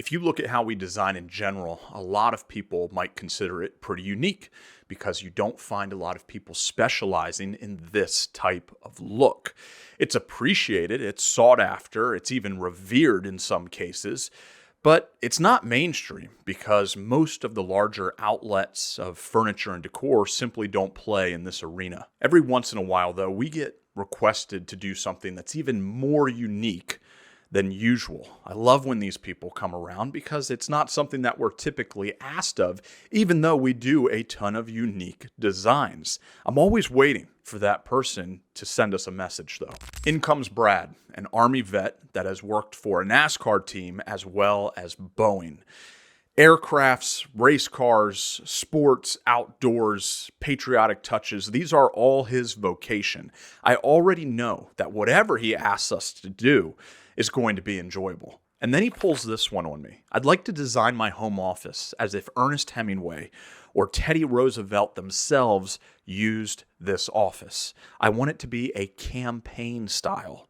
If you look at how we design in general, a lot of people might consider it pretty unique because you don't find a lot of people specializing in this type of look. It's appreciated, it's sought after, it's even revered in some cases, but it's not mainstream because most of the larger outlets of furniture and decor simply don't play in this arena. Every once in a while, though, we get requested to do something that's even more unique than usual. I love when these people come around because it's not something that we're typically asked of, even though we do a ton of unique designs. I'm always waiting for that person to send us a message, though. In comes Brad, an Army vet that has worked for a NASCAR team as well as Boeing. Aircrafts, race cars, sports, outdoors, patriotic touches, these are all his vocation. I already know that whatever he asks us to do is going to be enjoyable. And then he pulls this one on me. I'd like to design my home office as if Ernest Hemingway or Teddy Roosevelt themselves used this office. I want it to be a campaign style.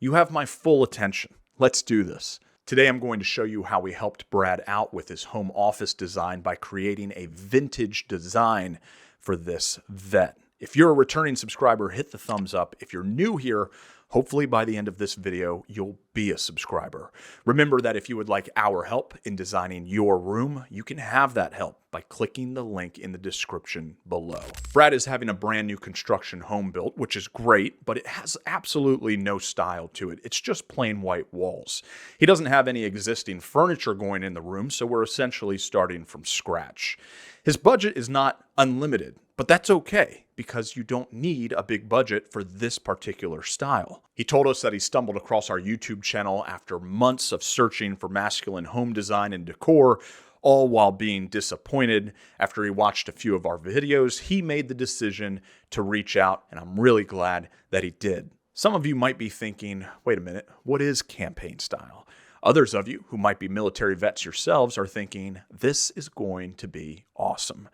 You have my full attention. Let's do this. Today I'm going to show you how we helped Brad out with his home office design by creating a vintage design for this vet. If you're a returning subscriber, hit the thumbs up. If you're new here, hopefully by the end of this video, you'll be a subscriber. Remember that if you would like our help in designing your room, you can have that help by clicking the link in the description below. Brad is having a brand new construction home built, which is great, but it has absolutely no style to it. It's just plain white walls. He doesn't have any existing furniture going in the room, so we're essentially starting from scratch. His budget is not unlimited, but that's okay because you don't need a big budget for this particular style. He told us that he stumbled across our YouTube channel after months of searching for masculine home design and decor, all while being disappointed. After he watched a few of our videos, he made the decision to reach out, and I'm really glad that he did. Some of you might be thinking, wait a minute, what is campaign style? Others of you who might be military vets yourselves are thinking, this is going to be awesome.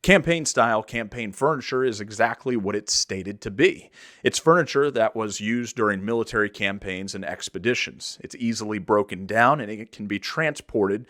Campaign style, campaign furniture is exactly what it's stated to be. It's furniture that was used during military campaigns and expeditions. It's easily broken down and it can be transported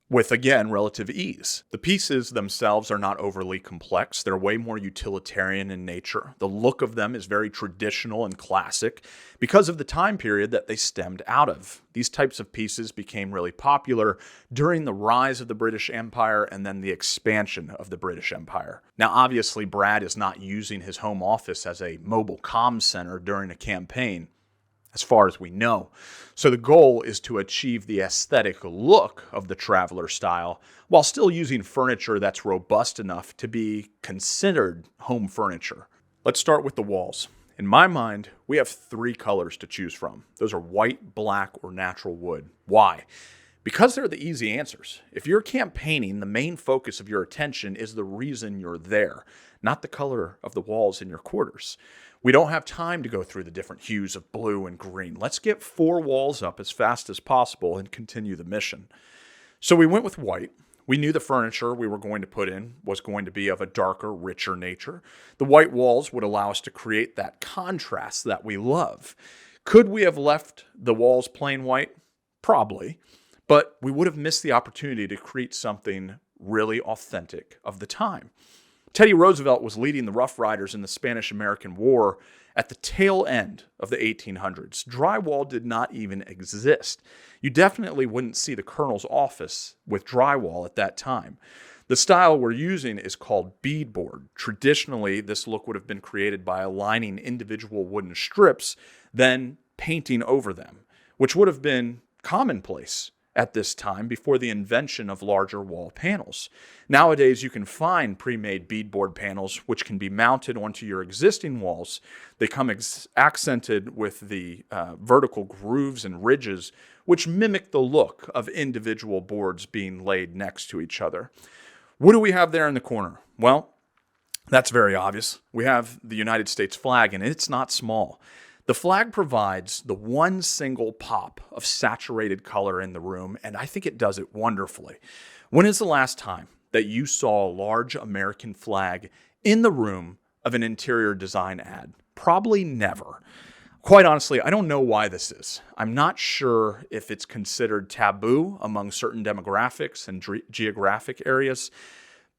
with, again, relative ease. The pieces themselves are not overly complex. They're way more utilitarian in nature. The look of them is very traditional and classic because of the time period that they stemmed out of. These types of pieces became really popular during the rise of the British Empire and then the expansion of the British Empire. Now, obviously, Brad is not using his home office as a mobile comm center during a campaign, as far as we know. So the goal is to achieve the aesthetic look of the traveler style while still using furniture that's robust enough to be considered home furniture. Let's start with the walls. In my mind, we have three colors to choose from. Those are white, black, or natural wood. Why? Because they're the easy answers. If you're campaigning, the main focus of your attention is the reason you're there, not the color of the walls in your quarters. We don't have time to go through the different hues of blue and green. Let's get 4 walls up as fast as possible and continue the mission. So we went with white. We knew the furniture we were going to put in was going to be of a darker, richer nature. The white walls would allow us to create that contrast that we love. Could we have left the walls plain white? Probably. But we would have missed the opportunity to create something really authentic of the time. Teddy Roosevelt was leading the Rough Riders in the Spanish-American War at the tail end of the 1800s. Drywall did not even exist. You definitely wouldn't see the colonel's office with drywall at that time. The style we're using is called beadboard. Traditionally, this look would have been created by aligning individual wooden strips, then painting over them, which would have been commonplace at this time before the invention of larger wall panels. Nowadays, you can find pre-made beadboard panels which can be mounted onto your existing walls. They come accented with the vertical grooves and ridges which mimic the look of individual boards being laid next to each other. What do we have there in the corner? Well, that's very obvious. We have the United States flag, and it's not small. The flag provides the one single pop of saturated color in the room, and I think it does it wonderfully. When is the last time that you saw a large American flag in the room of an interior design ad? Probably never. Quite honestly, I don't know why this is. I'm not sure if it's considered taboo among certain demographics and geographic areas,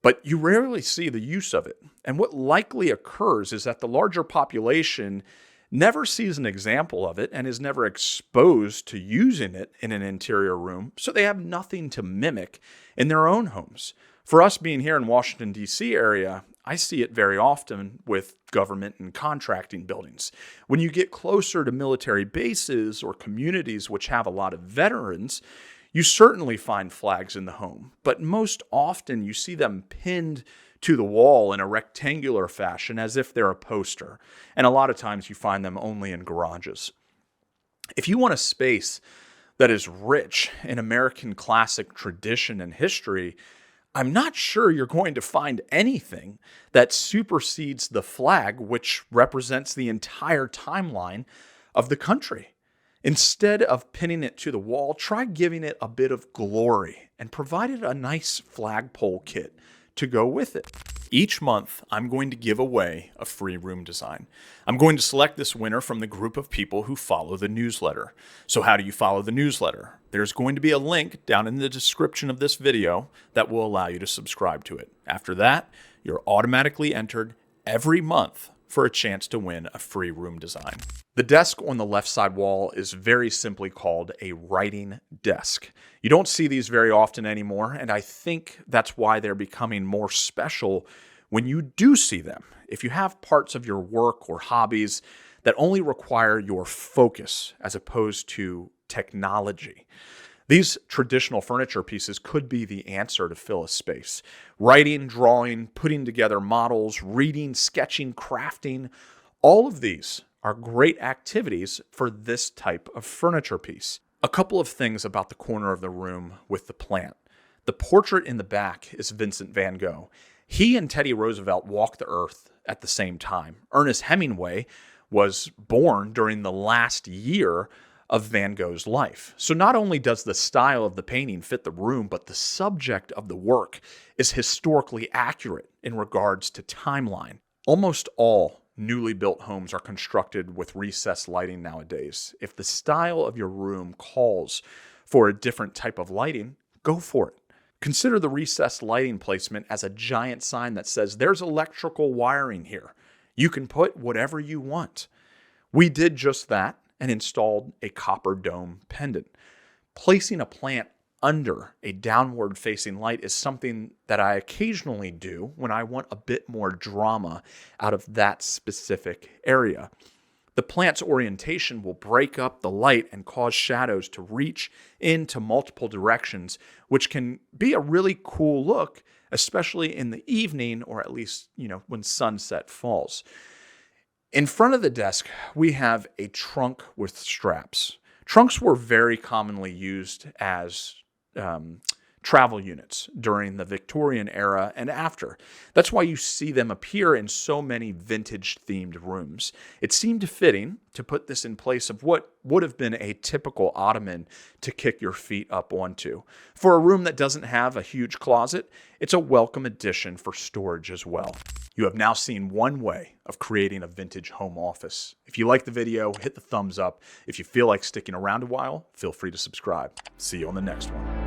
but you rarely see the use of it. And what likely occurs is that the larger population never sees an example of it and is never exposed to using it in an interior room, so they have nothing to mimic in their own homes. For us being here in Washington, D.C. area, I see it very often with government and contracting buildings. When you get closer to military bases or communities which have a lot of veterans, you certainly find flags in the home, but most often you see them pinned to the wall in a rectangular fashion as if they're a poster. And a lot of times you find them only in garages. If you want a space that is rich in American classic tradition and history, I'm not sure you're going to find anything that supersedes the flag, which represents the entire timeline of the country. Instead of pinning it to the wall, try giving it a bit of glory and provide it a nice flagpole kit to go with it. Each month, I'm going to give away a free room design. I'm going to select this winner from the group of people who follow the newsletter. So how do you follow the newsletter? There's going to be a link down in the description of this video that will allow you to subscribe to it. After that, you're automatically entered every month for a chance to win a free room design. The desk on the left side wall is very simply called a writing desk. You don't see these very often anymore, and I think that's why they're becoming more special when you do see them. If you have parts of your work or hobbies that only require your focus as opposed to technology, these traditional furniture pieces could be the answer to fill a space. Writing, drawing, putting together models, reading, sketching, crafting, all of these are great activities for this type of furniture piece. A couple of things about the corner of the room with the plant. The portrait in the back is Vincent van Gogh. He and Teddy Roosevelt walked the earth at the same time. Ernest Hemingway was born during the last year of Van Gogh's life. So not only does the style of the painting fit the room, but the subject of the work is historically accurate in regards to timeline. Almost all newly built homes are constructed with recessed lighting nowadays. If the style of your room calls for a different type of lighting, go for it. Consider the recessed lighting placement as a giant sign that says there's electrical wiring here. You can put whatever you want. We did just that and installed a copper dome pendant. Placing a plant under a downward facing light is something that I occasionally do when I want a bit more drama out of that specific area. The plant's orientation will break up the light and cause shadows to reach into multiple directions, which can be a really cool look, especially in the evening or at least, when sunset falls. In front of the desk, we have a trunk with straps. Trunks were very commonly used as travel units during the Victorian era and after. That's why you see them appear in so many vintage-themed rooms. It seemed fitting to put this in place of what would have been a typical ottoman to kick your feet up onto. For a room that doesn't have a huge closet, it's a welcome addition for storage as well. You have now seen one way of creating a vintage home office. If you like the video, hit the thumbs up. If you feel like sticking around a while, feel free to subscribe. See you on the next one.